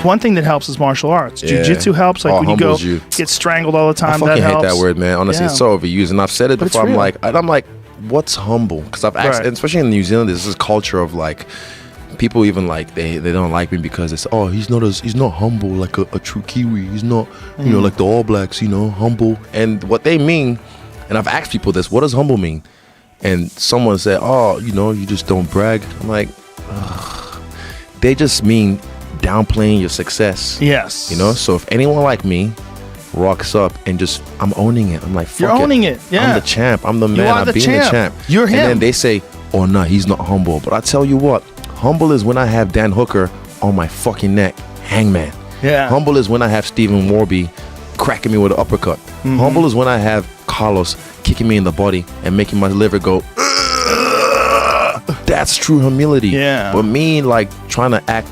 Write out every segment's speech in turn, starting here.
one thing that helps is martial arts. Yeah. Jiu-jitsu helps. Like when you go humbles you. get strangled all the time, I fucking that helps. hate that word, man. Honestly, Yeah. it's so overused, and I've said it But it's before. real. I'm like, what's humble? Because I've asked, Right. and especially in New Zealand, there's this culture of like, people even like they don't like me because it's he's not humble like a true Kiwi. He's not like the All Blacks, humble. And what they mean, and I've asked people this, what does humble mean? And someone said, you just don't brag. I'm like, ugh. They just mean downplaying your success. Yes. So if anyone like me rocks up and just, I'm owning it. I'm like, fuck You're owning it. Yeah. I'm the champ. I'm the man. are I've the been champ. the champ. You're him. And then they say, oh no, he's not humble. But I tell you what, humble is when I have Dan Hooker on my fucking neck, hangman. Yeah. Humble is when I have Stephen Warby cracking me with an uppercut. Mm-hmm. Humble is when I have Carlos kicking me in the body and making my liver go, "Ugh." That's true humility. Yeah. But me like trying to act,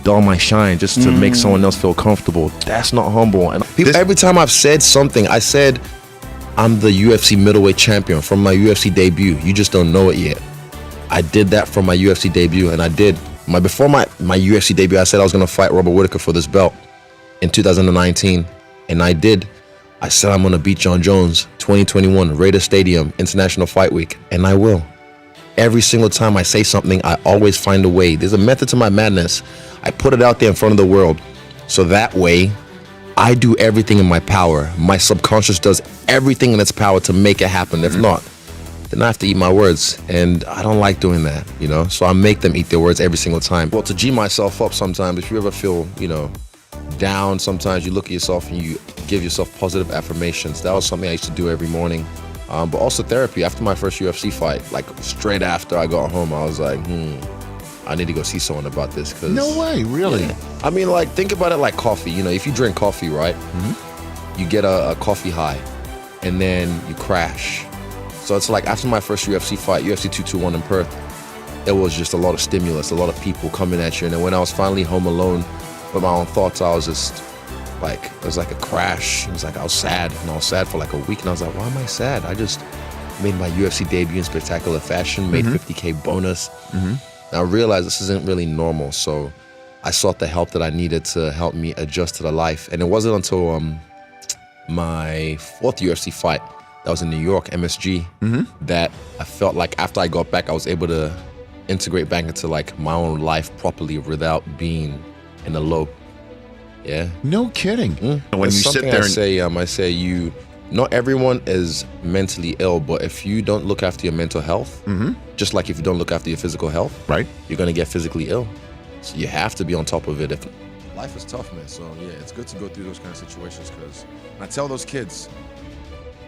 dull my shine just to make someone else feel comfortable, that's not humble. And every time I've said something, I said I'm the UFC middleweight champion from my UFC debut. You just don't know it yet. I did that from my UFC debut, and I did before my UFC debut. I said I was gonna fight Robert Whittaker for this belt in 2019, and I did. I said I'm gonna beat John Jones 2021 Raider Stadium International Fight Week, and I will. Every single time I say something, I always find a way. There's a method to my madness. I put it out there in front of the world, so that way I do everything in my power. My subconscious does everything in its power to make it happen. If not, then I have to eat my words, and I don't like doing that, so I make them eat their words every single time. Well, to G myself up sometimes, if you ever feel down, sometimes you look at yourself and you give yourself positive affirmations. That was something I used to do every morning. But also therapy. After my first UFC fight, like straight after I got home, I was like, I need to go see someone about this. Cause, No way, really? Yeah. I mean, like, think about it like coffee. If you drink coffee, right, you get a coffee high, and then you crash. So it's like after my first UFC fight, UFC 221 in Perth, it was just a lot of stimulus, a lot of people coming at you. And then when I was finally home alone with my own thoughts, I was just like, it was like a crash. It was like I was sad, and I was sad for like a week, and I was like, why am I sad? I just made my UFC debut in spectacular fashion, made 50K bonus. And I realized this isn't really normal, so I sought the help that I needed to help me adjust to the life. And it wasn't until my fourth UFC fight, that was in New York, MSG, that I felt like after I got back, I was able to integrate back into like my own life properly without being in the low. Yeah. No kidding. When you It's sit something there I say not everyone is mentally ill, but if you don't look after your mental health, just like if you don't look after your physical health, right, you're gonna get physically ill. So you have to be on top of it. If life is tough, man. So yeah, it's good to go through those kind of situations. Because I tell those kids,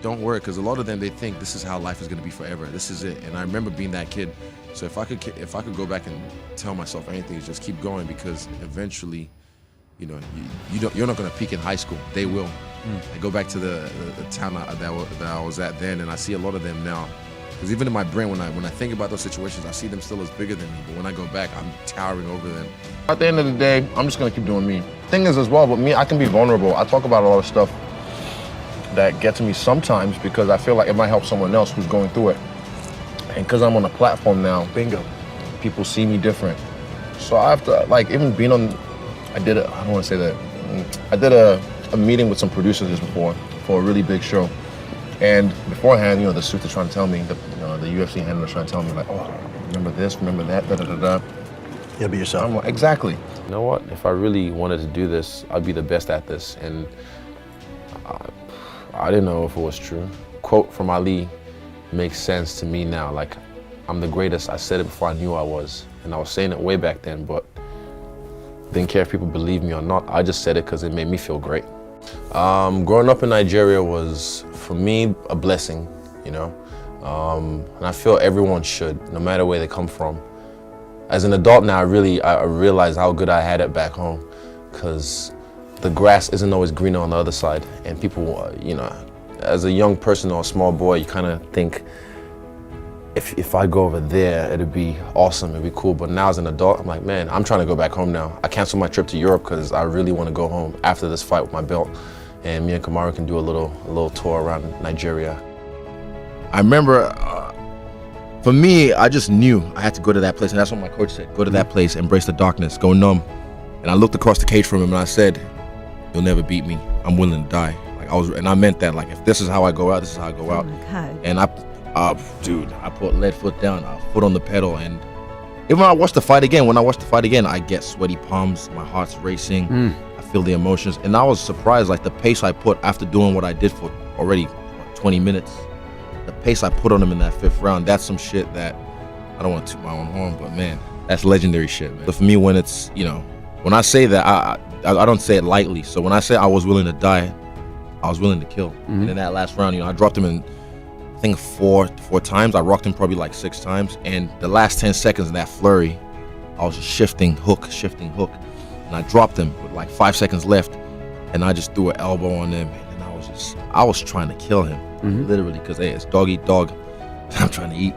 don't worry, because a lot of them, they think this is how life is gonna be forever. This is it. And I remember being that kid. So if I could go back and tell myself anything, is just keep going, because eventually, you're not gonna peak in high school. They will. I go back to the town that I was at then, and I see a lot of them now. Because even in my brain, when I think about those situations, I see them still as bigger than me. But when I go back, I'm towering over them. At the end of the day, I'm just gonna keep doing me. Thing is as well, but me, I can be vulnerable. I talk about a lot of stuff that get to me sometimes because I feel like it might help someone else who's going through it. And because I'm on a platform now, bingo, people see me different. So I have to, like, even being on, I don't want to say that. I did a meeting with some producers just before for a really big show. And beforehand, the suits are trying to tell me, the UFC handlers trying to tell me, like, oh, remember this, remember that, da-da-da-da. Yeah, be yourself. I'm like, exactly. You know what? If I really wanted to do this, I'd be the best at this. And I didn't know if it was true. Quote from Ali makes sense to me now. Like, I'm the greatest. I said it before I knew I was. And I was saying it way back then, but didn't care if people believe me or not. I just said it because it made me feel great. Growing up in Nigeria was, for me, a blessing, and I feel everyone should, no matter where they come from. As an adult now, I realize how good I had it back home, because the grass isn't always greener on the other side. And people, as a young person or a small boy, you kind of think, if I go over there, it'd be awesome, it'd be cool. But now as an adult, I'm like, man, I'm trying to go back home now. I canceled my trip to Europe because I really want to go home after this fight with my belt. And me and Kamaru can do a little tour around Nigeria. I remember, for me, I just knew I had to go to that place. And that's what my coach said, go to that place, embrace the darkness, go numb. And And I looked across the cage from him and I said, "You'll never beat me. I'm willing to die." And I meant that. Like, if this is how I go out, this is how I go out. Oh my God. And I put lead foot down, foot on the pedal, and even when I watch the fight again, I get sweaty palms, my heart's racing, I feel the emotions, and I was surprised, like the pace I put after doing what I did for already 20 minutes, the pace I put on him in that 5th round, that's some shit that I don't want to toot my own horn, but man, that's legendary shit, man. But for me, when it's, when I say that, I don't say it lightly. So when I say I was willing to die, I was willing to kill. And in that last round, I dropped him in, I think four times. I rocked him probably like 6 times. And the last 10 seconds in that flurry, I was just shifting hook. And I dropped him with like 5 seconds left. And I just threw an elbow on him. And I was trying to kill him, literally, because hey, it's dog eat dog. I'm trying to eat.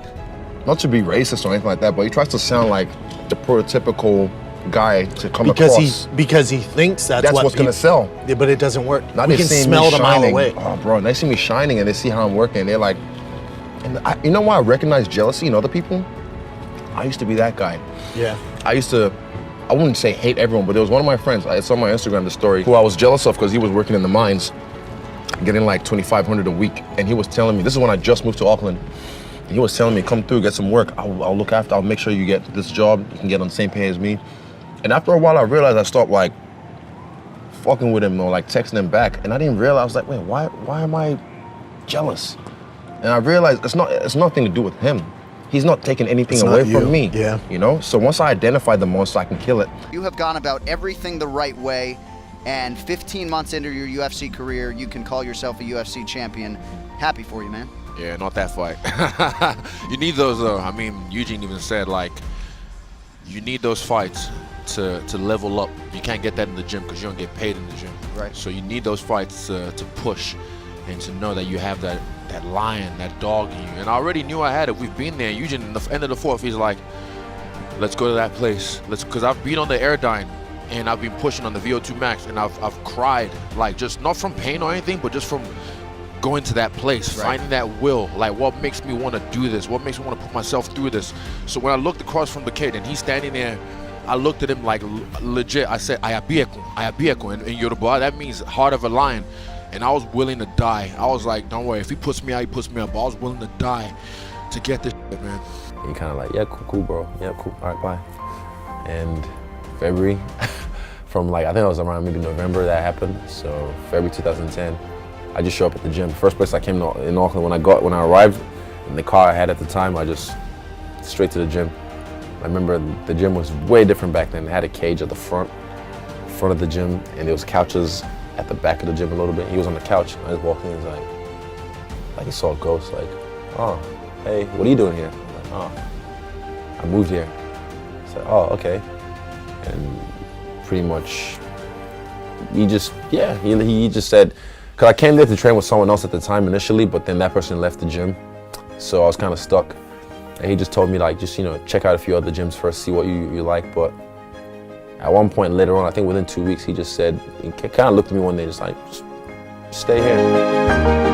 Not to be racist or anything like that, but he tries to sound like the prototypical guy to come across. Because he thinks that's what's gonna sell. Yeah, but it doesn't work. Now We they can see smell me it a mile shining. away. Oh, bro, they see me shining and they see how I'm working. They're like, you know why I recognize jealousy in other people? I used to be that guy. Yeah. I wouldn't say hate everyone, but there was one of my friends, I saw on my Instagram the story, who I was jealous of because he was working in the mines, getting like $2,500 a week. And he was telling me, this is when I just moved to Auckland. And he was telling me, come through, get some work. I'll look after, I'll make sure you get this job. You can get on the same pay as me. And after a while, I realized I stopped like fucking with him or like texting him back. And I didn't realize, I was like, wait, why am I jealous? And I realized it's nothing to do with him. He's not taking anything away from me. Yeah. So once I identify the monster, I can kill it. You have gone about everything the right way, and 15 months into your UFC career, you can call yourself a UFC champion. Happy for you, man. Yeah, not that fight. You need those, though. I mean, Eugene even said, like, you need those fights to level up. You can't get that in the gym because you don't get paid in the gym. Right. So you need those fights to push and to know that you have that lion, that dog in you. And I already knew I had it. We've been there. Eugene, in the end of the 4th, he's like, let's go to that place. Because I've been on the Airdyne and I've been pushing on the VO2 Max, and I've cried, like, just not from pain or anything, but just from going to that place, finding that will, like, what makes me want to do this, what makes me want to put myself through this. So when I looked across from the kid and he's standing there, I looked at him like legit. I said, Ayabieko in Yoruba, that means heart of a lion. And I was willing to die. I was like, don't worry, if he puts me out, he puts me up. But I was willing to die to get this shit, man. He kind of like, yeah, cool, bro. Yeah, cool, all right, bye. And February, from like, I think it was around maybe November that happened. So February 2010, I just show up at the gym. First place I came in Auckland, when I arrived in the car I had at the time, I just straight to the gym. I remember the gym was way different back then. It had a cage at the front of the gym, and there was couches at the back of the gym a little bit. He was on the couch. I just walked in, he's like he saw a ghost, like, oh, hey, what are you doing here? I'm like, oh, I moved here. I said, oh, okay. And pretty much, he just said, because I came there to train with someone else at the time initially, but then that person left the gym. So I was kind of stuck. And he just told me, like, just, check out a few other gyms first, see what you like. But at one point later on, I think within 2 weeks, he just said, he kind of looked at me one day, just like, stay here.